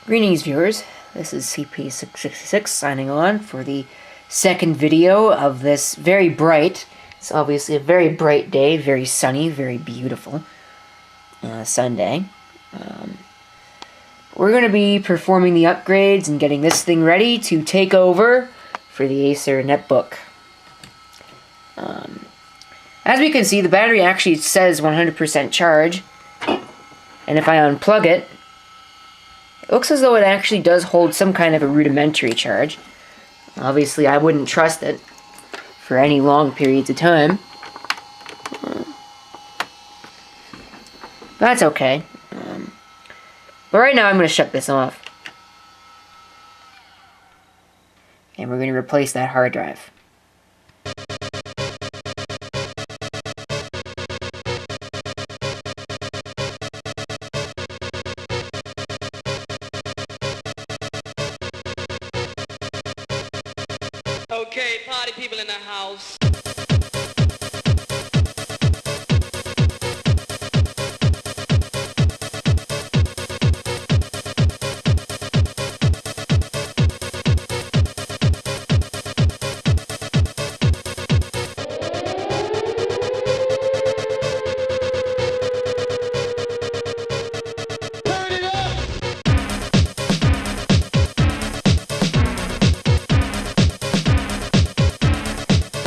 Greetings, viewers. This is CP666 signing on for the second video of this very bright, it's obviously a very bright day, very sunny, very beautiful Sunday. We're going to be performing the upgrades and getting this thing ready to take over for the Acer netbook. As we can see, the battery actually says 100% charge, and if I unplug it, it looks as though it actually does hold some kind of a rudimentary charge. Obviously, I wouldn't trust it for any long periods of time. That's okay. But right now, I'm going to shut this off. And we're going to replace that hard drive. Okay, party people in the house.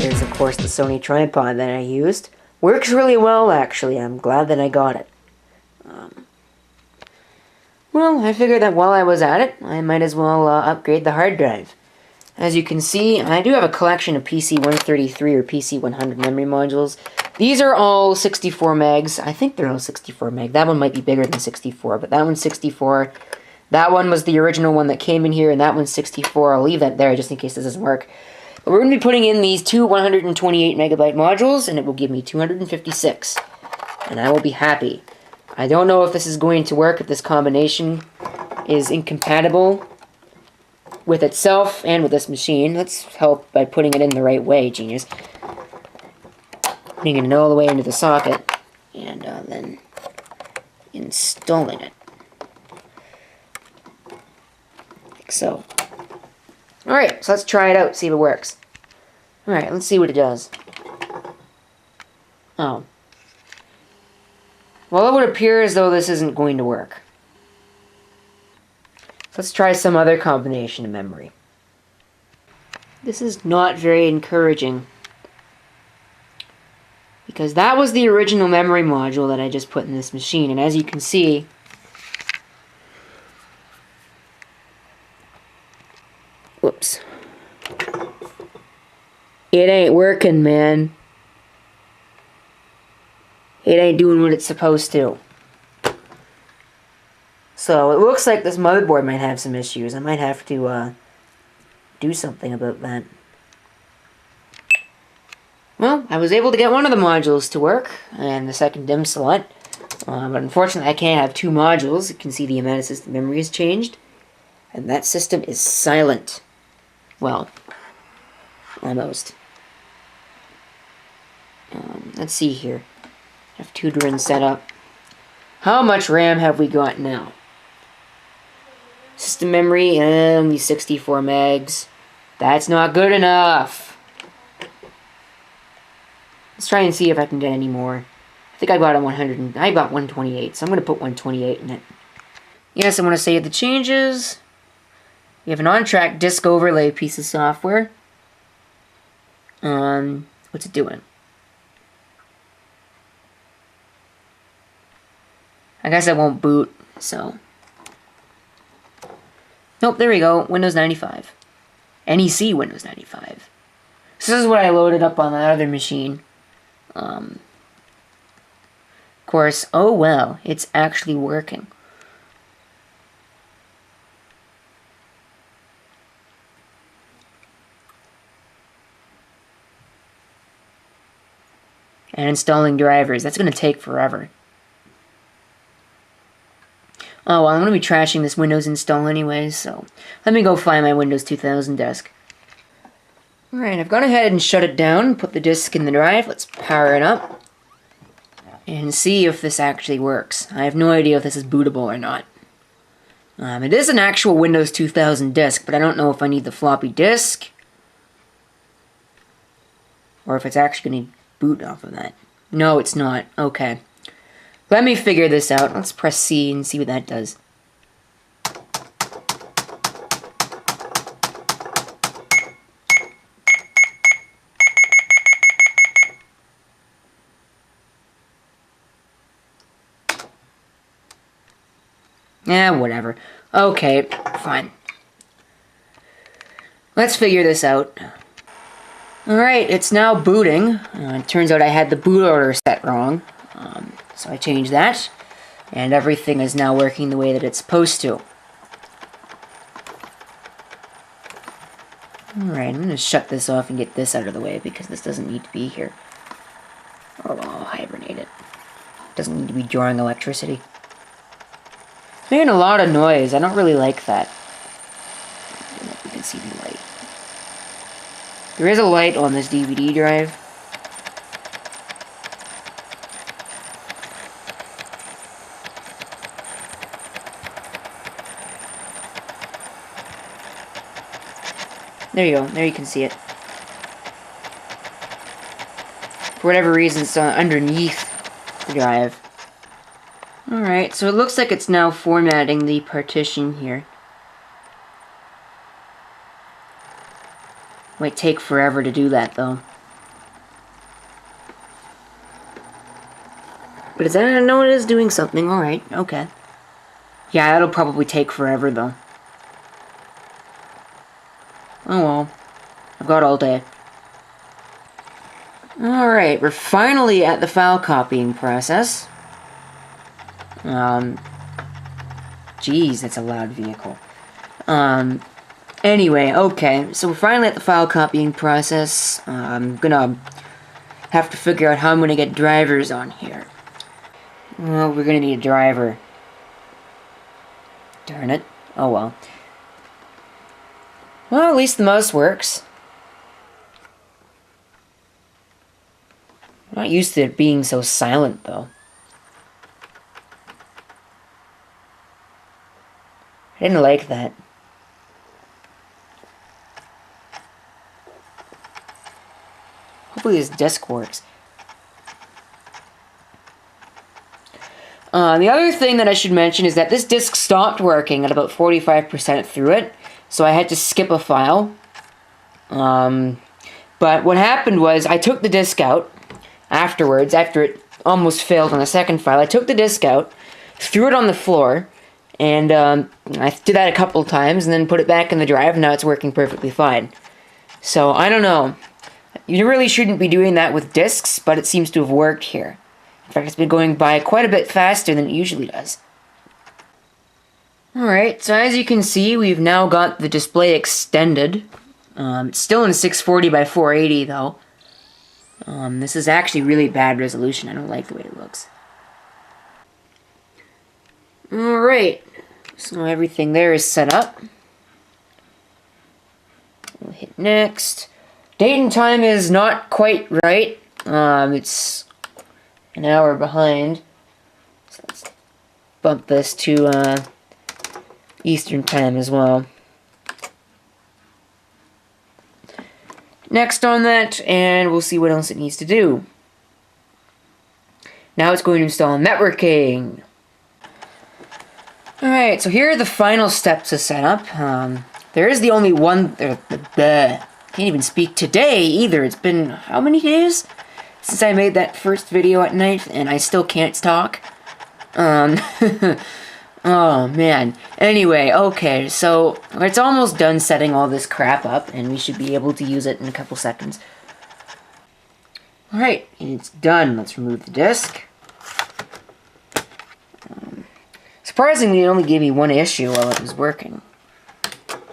Here's, of course, the Sony tripod that I used. Works really well, actually. I'm glad that I got it. Well, I figured that while I was at it, I might as well upgrade the hard drive. As you can see, I do have a collection of PC133 or PC100 memory modules. These are all 64 megs. I think they're all 64 meg. That one might be bigger than 64, but that one's 64. That one was the original one that came in here, and that one's 64. I'll leave that there just in case this doesn't work. But we're going to be putting in these two 128 megabyte modules, and it will give me 256. And I will be happy. I don't know if this is going to work, if this combination is incompatible with itself and with this machine. Let's help by putting it in the right way, genius. Putting it all the way into the socket, and then installing it. Like so. Alright, so let's try it out, see if it works. Alright, let's see what it does. Oh. Well, it would appear as though this isn't going to work. Let's try some other combination of memory. This is not very encouraging, because that was the original memory module that I just put in this machine, and as you can see, whoops, it ain't working, man. It ain't doing what it's supposed to. So it looks like this motherboard might have some issues. I might have to do something about that. Well, I was able to get one of the modules to work, and the second DIMM slot. But unfortunately, I can't have two modules. You can see the amount of system memory has changed. And that system is silent. Well, almost. Let's see here. I have two DRAMs set up. How much RAM have we got now? System memory, only 64 megs. That's not good enough. Let's try and see if I can get any more. I think I got a 100. I got 128, so I'm going to put 128 in it. Yes, I want to save the changes. We have an on-track disk overlay piece of software. What's it doing? I guess it won't boot, so. Nope, there we go. Windows 95. NEC Windows 95. So this is what I loaded up on that other machine. Of course, oh well, it's actually working. And installing drivers. That's going to take forever. Oh, well, I'm going to be trashing this Windows install anyways, so let me go find my Windows 2000 disk. Alright, I've gone ahead and shut it down, put the disk in the drive. Let's power it up and see if this actually works. I have no idea if this is bootable or not. It is an actual Windows 2000 disk, but I don't know if I need the floppy disk or if it's actually going to boot off of that. No, it's not. Okay. Let me figure this out. Let's press C and see what that does. Whatever. Okay, fine. Let's figure this out. Alright, it's now booting. It turns out I had the boot order set wrong. So I changed that. And everything is now working the way that it's supposed to. Alright, I'm going to shut this off and get this out of the way because this doesn't need to be here. Oh, I'll hibernate it. Doesn't need to be drawing electricity. It's making a lot of noise. I don't really like that. I don't know if you can see the light. There is a light on this DVD drive. There you go. There you can see it. For whatever reason, it's underneath the drive. Alright, so it looks like it's now formatting the partition here. Might take forever to do that, though. But is that... No, it is doing something. Alright, okay. Yeah, that'll probably take forever, though. Oh well. I've got all day. Alright, we're finally at the file copying process. Geez, that's a loud vehicle. Anyway, okay, so we're finally at the file copying process. I'm gonna have to figure out how I'm gonna get drivers on here. Well, we're gonna need a driver. Darn it. Oh well. Well, at least the mouse works. I'm not used to it being so silent, though. I didn't like that. Hopefully this disc works. The other thing that I should mention is that this disc stopped working at about 45% through it, so I had to skip a file. But what happened was I took the disc out afterwards, after it almost failed on the second file. I took the disc out, threw it on the floor, and I did that a couple of times and then put it back in the drive, and now it's working perfectly fine. So, I don't know. You really shouldn't be doing that with discs, but it seems to have worked here. In fact, it's been going by quite a bit faster than it usually does. Alright, so as you can see, we've now got the display extended. It's still in 640 by 480, though. This is actually really bad resolution. I don't like the way it looks. Alright, so everything there is set up. We'll hit next. Date and time is not quite right. It's an hour behind. So let's bump this to Eastern time as well. Next on that, and we'll see what else it needs to do. Now it's going to install networking. Alright, so here are the final steps to set up. There is the only one... Can't even speak today either. It's been how many days since I made that first video at night, and I still can't talk. Oh, man. Anyway, okay, so it's almost done setting all this crap up, and we should be able to use it in a couple seconds. Alright, it's done. Let's remove the disk. Surprisingly, it only gave me one issue while it was working.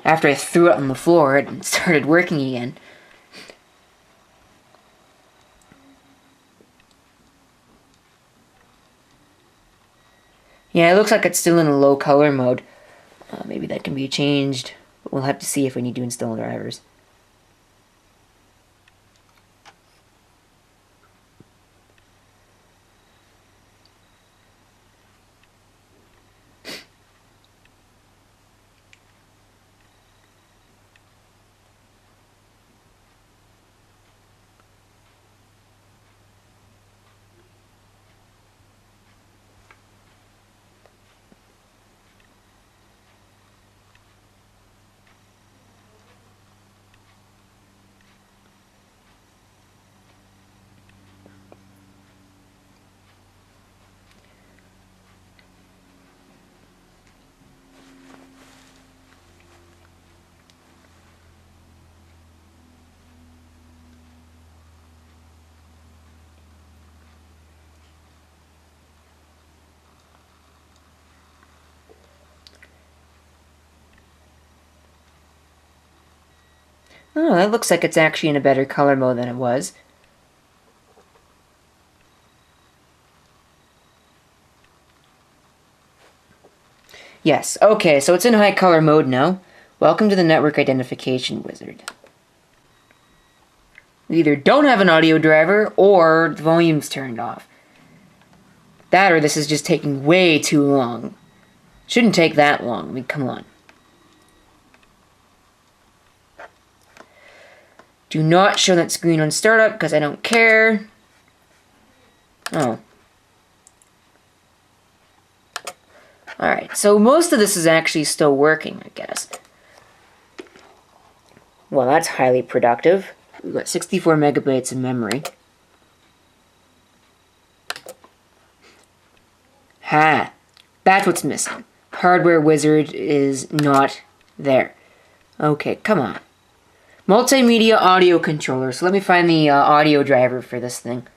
After I threw it on the floor, it started working again. Yeah, it looks like it's still in a low color mode. Maybe that can be changed. But we'll have to see if we need to install drivers. Oh, that looks like it's actually in a better color mode than it was. Yes, okay, so it's in high color mode now. Welcome to the network identification wizard. We either don't have an audio driver or the volume's turned off. That or this is just taking way too long. Shouldn't take that long. I mean, come on. Do not show that screen on startup because I don't care. Oh. Alright, so most of this is actually still working, I guess. Well, that's highly productive. We've got 64 megabytes of memory. Ha! That's what's missing. Hardware wizard is not there. Okay, come on. Multimedia audio controller. So let me find the audio driver for this thing.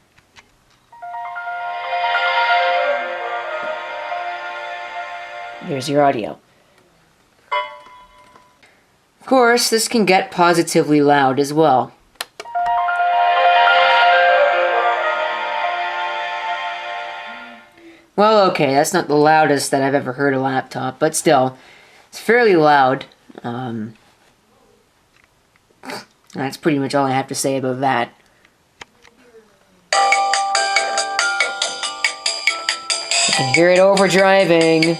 Here's your audio. Of course, this can get positively loud as well. Well, okay, that's not the loudest that I've ever heard a laptop, but still, it's fairly loud. That's pretty much all I have to say about that. I can hear it overdriving.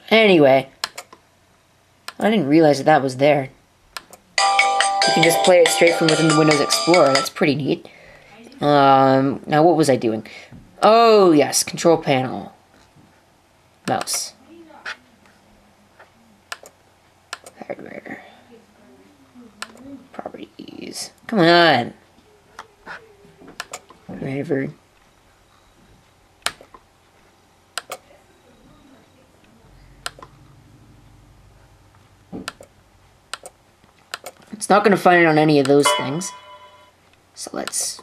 Anyway, I didn't realize that that was there. You can just play it straight from within the Windows Explorer. That's pretty neat. Now what was I doing? Oh, yes, control panel. Mouse. Hardware. Properties. Come on. Driver. It's not going to find it on any of those things. So let's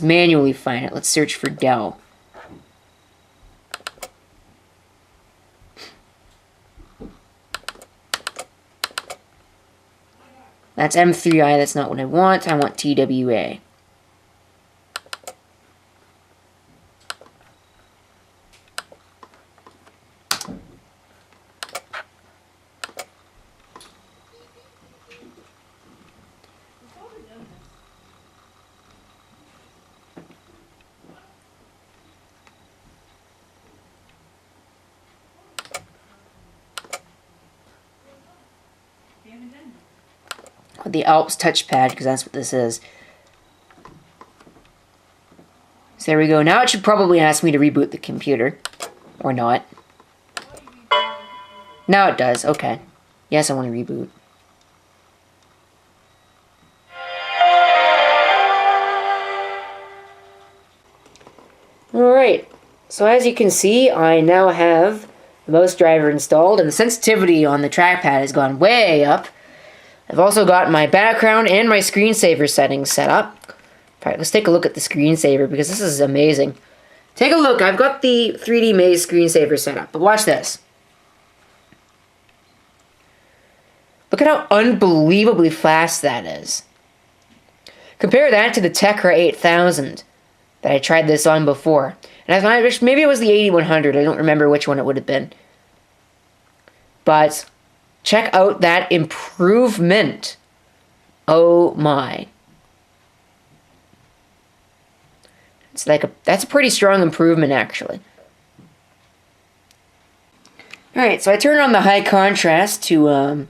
manually find it. Let's search for Dell. That's M3i. That's not what I want. I want TWA. The Alps touchpad, because that's what this is. So there we go. Now it should probably ask me to reboot the computer. Or not. Now it does. Okay. Yes, I want to reboot. Alright. So as you can see, I now have the mouse driver installed, and the sensitivity on the trackpad has gone way up. I've also got my background and my screensaver settings set up. Alright, let's take a look at the screensaver because this is amazing. Take a look, I've got the 3D Maze screensaver set up, but watch this. Look at how unbelievably fast that is. Compare that to the Tecra 8000 that I tried this on before. And I wish maybe it was the 8100, I don't remember which one it would have been. But check out that improvement. Oh my. It's like that's a pretty strong improvement actually. Alright, so I turned on the high contrast to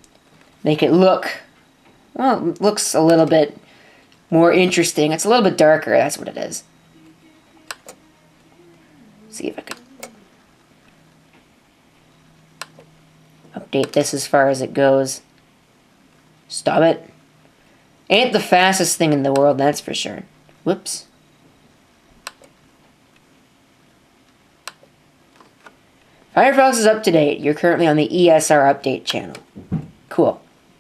make it look, well, it looks a little bit more interesting. It's a little bit darker, that's what it is. Let's see if I can update this as far as it goes. Stop it. Ain't the fastest thing in the world, that's for sure. Whoops. Firefox is up to date. You're currently on the ESR update channel.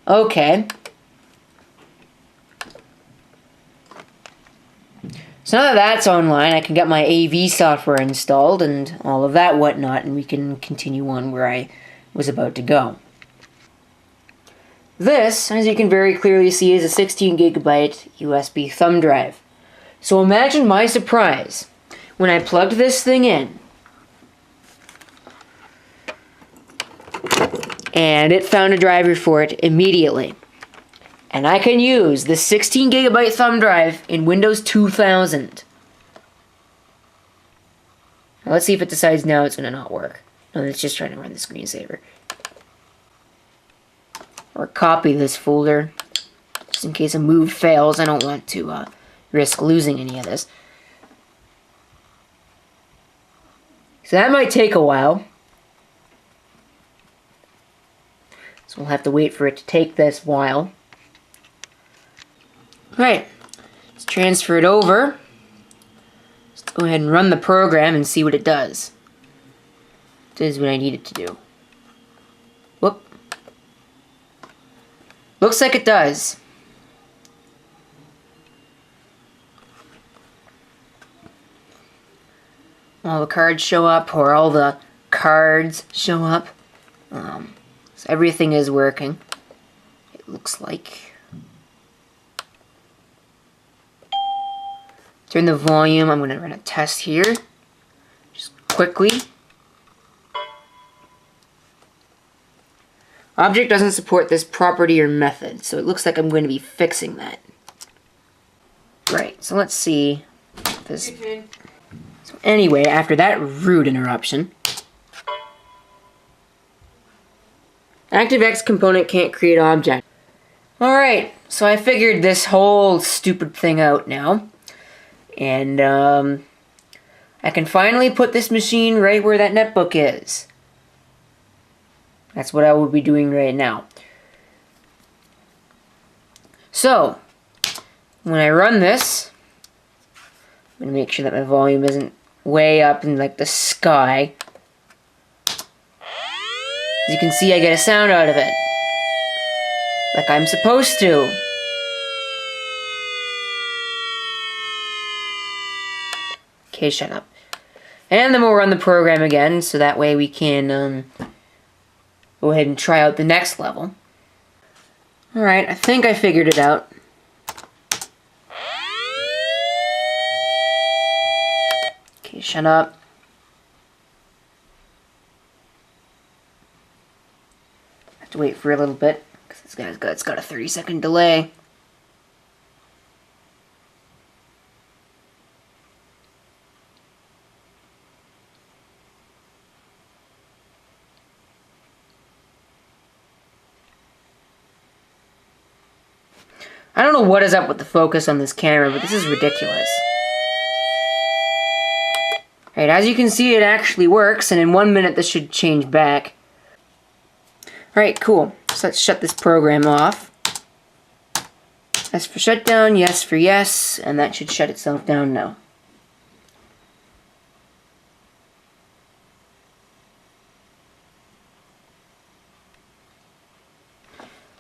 Okay. So now that that's online, I can get my AV software installed and all of that whatnot, and we can continue on where I was about to go. This, as you can very clearly see, is a 16 gigabyte USB thumb drive. So imagine my surprise when I plugged this thing in and it found a driver for it immediately. And I can use the 16 gigabyte thumb drive in Windows 2000. Now let's see if it decides now it's going to not work. No, it's just trying to run the screensaver. Or copy this folder, just in case a move fails. I don't want to risk losing any of this. So that might take a while. So we'll have to wait for it to take this while. Alright, let's transfer it over. Let's go ahead and run the program and see what it does. It does what I need it to do. Whoop. Looks like it does. All the cards show up, or all the cards show up. So everything is working. It looks like. Turn the volume. I'm going to run a test here. Just quickly. Object doesn't support this property or method, so it looks like I'm going to be fixing that. Right, so let's see this. So anyway, after that rude interruption, ActiveX component can't create object. Alright, so I figured this whole stupid thing out now. And I can finally put this machine right where that netbook is. That's what I will be doing right now. So, when I run this, I'm going to make sure that my volume isn't way up in like the sky. As you can see, I get a sound out of it. Like I'm supposed to. Okay, shut up. And then we'll run the program again, so that way we can go ahead and try out the next level. Alright, I think I figured it out. Okay, shut up. I have to wait for a little bit, because it's got a 30-second delay. I don't know what is up with the focus on this camera, but this is ridiculous. Alright, as you can see, it actually works, and in 1 minute this should change back. Alright, cool. So let's shut this program off. S for shutdown, yes for yes, and that should shut itself down now.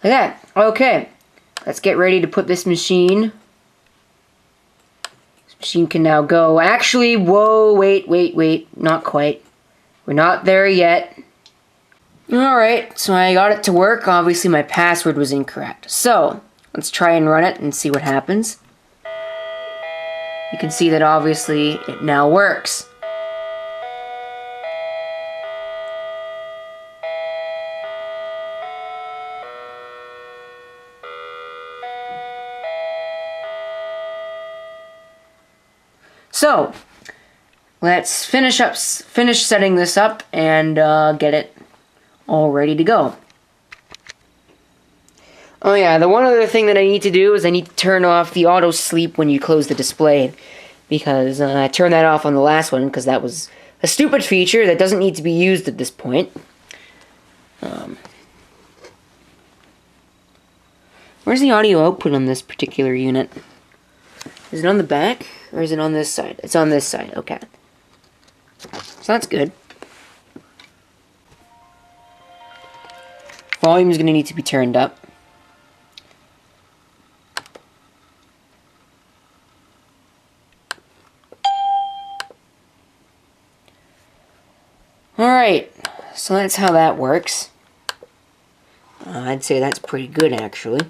Like that. Okay. Let's get ready to put this machine. This machine can now go. Actually, whoa, wait. Not quite. We're not there yet. Alright, so I got it to work. Obviously, my password was incorrect. So, let's try and run it and see what happens. You can see that obviously it now works. So, let's finish setting this up and get it all ready to go. Oh yeah, the one other thing that I need to do is I need to turn off the auto sleep when you close the display, because I turned that off on the last one because that was a stupid feature that doesn't need to be used at this point. Where's the audio output on this particular unit? Is it on the back, or is it on this side? It's on this side, okay. So that's good. Volume is going to need to be turned up. Alright, so that's how that works. I'd say that's pretty good, actually.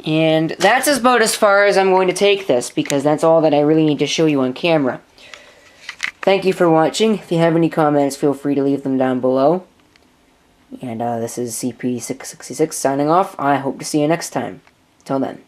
And that's about as far as I'm going to take this, because that's all that I really need to show you on camera. Thank you for watching. If you have any comments, feel free to leave them down below. And this is CP666 signing off. I hope to see you next time. Till then.